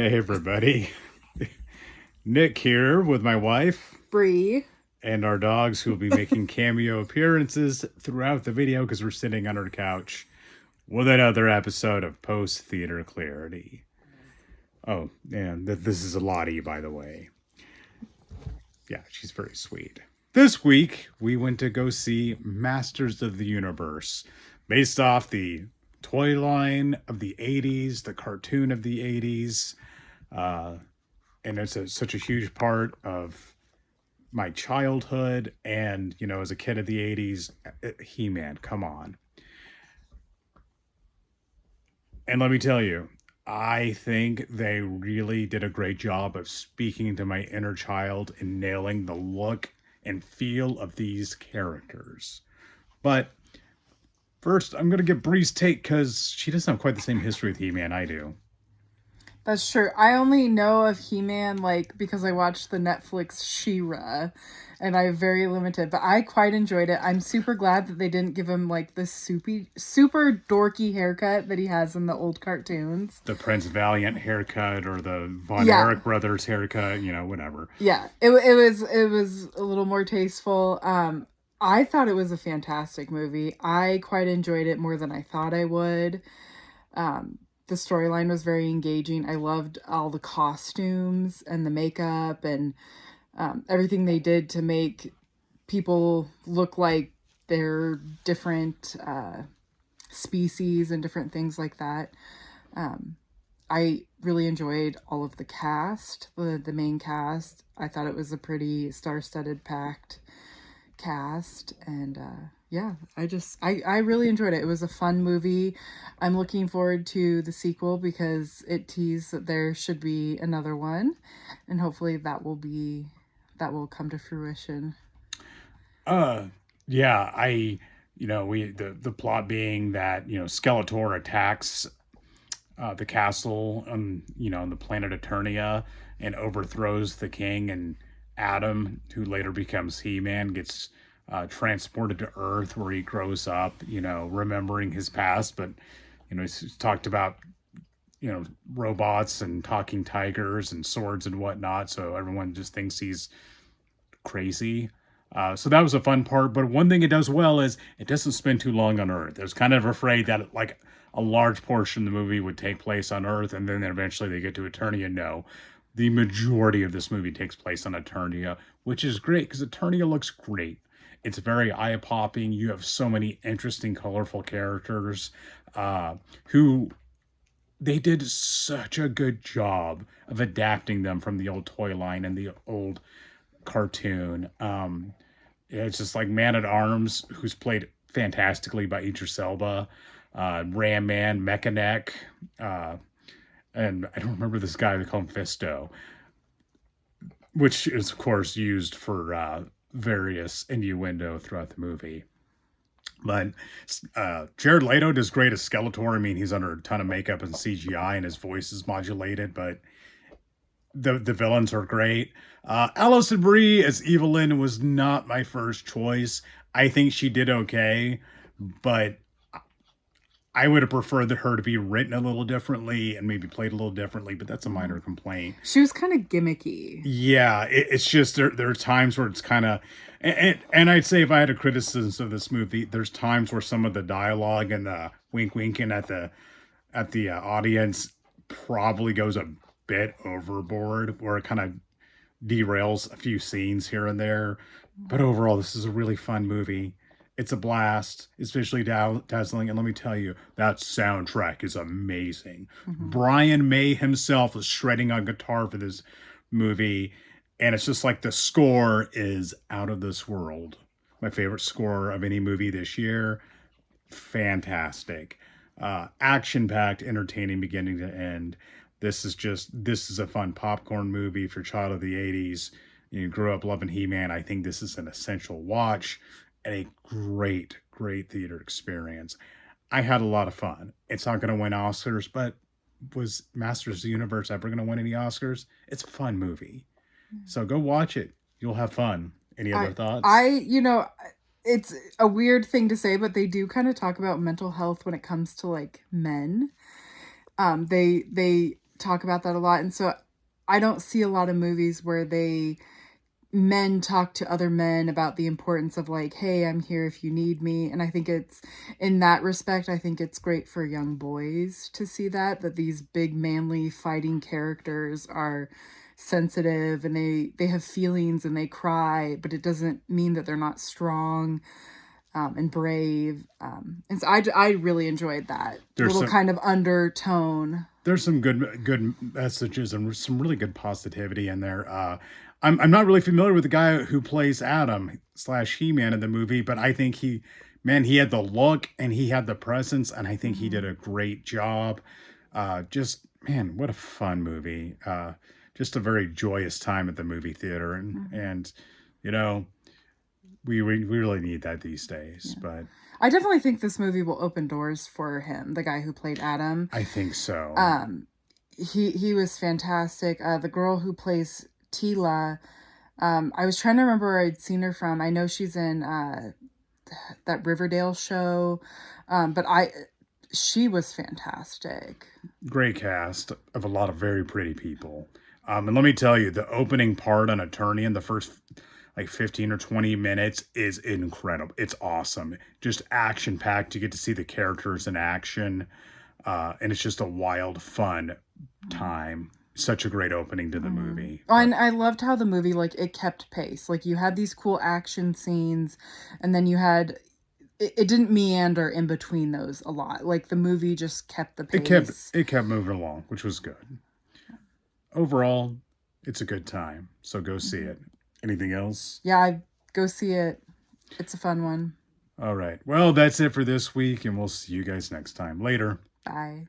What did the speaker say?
Hey everybody, Nick here with my wife Bree. and our dogs who will be making cameo appearances throughout the video because we're sitting on our couch with another episode of Post Theater Clarity. Oh, and this is a Lottie, by the way. Yeah, she's very sweet. This week, we went to go see Masters of the Universe, based off the toy line of the 80s, the cartoon of the 80s. And it's such a huge part of my childhood. And, as a kid of the 80s, He-Man, come on. And let me tell you, I think they really did a great job of speaking to my inner child and nailing the look and feel of these characters. But first, I'm going to get Bree's take because she doesn't have quite the same history with He-Man I do. That's true. I only know of He-Man because I watched the Netflix She-Ra, and I have very limited, but I quite enjoyed it. I'm super glad that they didn't give him this super dorky haircut that he has in the old cartoons. The Prince Valiant haircut or the Von Yeah. Erich brothers haircut, whatever. Yeah. It was a little more tasteful. I thought it was a fantastic movie. I quite enjoyed it more than I thought I would. The storyline was very engaging. I loved all the costumes and the makeup and everything they did to make people look like they're different species and different things like that. I really enjoyed all of the cast, the main cast. I thought it was a pretty star-studded packed cast, and yeah, I really enjoyed it. It was a fun movie. I'm looking forward to the sequel because it teased that there should be another one, and hopefully that will come to fruition. Yeah, the plot being that Skeletor attacks the castle on the planet Eternia and overthrows the king, and Adam, who later becomes He-Man, gets transported to Earth where he grows up, remembering his past, but he's talked about robots and talking tigers and swords and whatnot, so everyone just thinks he's crazy. So that was a fun part. But one thing it does well is it doesn't spend too long on Earth. I was kind of afraid that a large portion of the movie would take place on Earth, and then eventually they get to Eternia. No, the majority of this movie takes place on Eternia, which is great because Eternia looks great. It's very eye popping. You have so many interesting, colorful characters who they did such a good job of adapting them from the old toy line and the old cartoon. It's just like Man at Arms, who's played fantastically by Idris Elba, Ram Man, Mechaneck, and I don't remember this guy. They call him Fisto, which is of course used for various innuendo throughout the movie. But Jared Leto does great as Skeletor. I mean, he's under a ton of makeup and CGI, and his voice is modulated, but the villains are great. Allison Brie as Evelyn was not my first choice. I think she did okay, but I would have preferred her to be written a little differently and maybe played a little differently, but that's a minor complaint. She was kind of gimmicky. Yeah, it's just there are times where it's kind of, and I'd say if I had a criticism of this movie, there's times where some of the dialogue and the wink winking at the audience probably goes a bit overboard, where it kind of derails a few scenes here and there. But overall, this is a really fun movie. It's a blast. It's visually dazzling. And let me tell you, that soundtrack is amazing. Mm-hmm. Brian May himself was shredding on guitar for this movie. And it's just like the score is out of this world. My favorite score of any movie this year. Fantastic. Action packed, entertaining beginning to end. This is a fun popcorn movie for child of the 80s. You grew up loving He-Man. I think this is an essential watch and a great, great theater experience. I had a lot of fun. It's not going to win Oscars, but was Masters of the Universe ever going to win any Oscars? It's a fun movie. So go watch it. You'll have fun. Any other thoughts? It's a weird thing to say, but they do kind of talk about mental health when it comes to men. They talk about that a lot. And so I don't see a lot of movies where men talk to other men about the importance of like, hey, I'm here if you need me. And I think it's, in that respect, I think it's great for young boys to see that these big manly fighting characters are sensitive, and they have feelings and they cry, but it doesn't mean that they're not strong, and brave. And so I really enjoyed that There's little some kind of undertone. there's some good messages and some really good positivity in there. I'm not really familiar with the guy who plays Adam slash He-Man in the movie, but I think he had the look and he had the presence, and I think he did a great job. Just man, what a fun movie. Just a very joyous time at the movie theater, and you know we really need that these days. But I definitely think this movie will open doors for him, the guy who played Adam. I think so. He was fantastic. The girl who plays Tila, I was trying to remember where I'd seen her from. I know she's in that Riverdale show, but she was fantastic. Great cast of a lot of very pretty people. And let me tell you, the opening part on Eternia in the first like 15 or 20 minutes is incredible. It's awesome. Just action packed. You get to see the characters in action. And it's just a wild, fun time. Such a great opening to the movie. Oh, and I loved how the movie, like, it kept pace. Like, you had these cool action scenes, and then you had it didn't meander in between those a lot. Like, the movie just kept the pace. It kept moving along, which was good. Overall, it's a good time. So go see it. Anything else? Yeah, I go see it. It's a fun one. All right. Well, that's it for this week, and we'll see you guys next time. Later. Bye.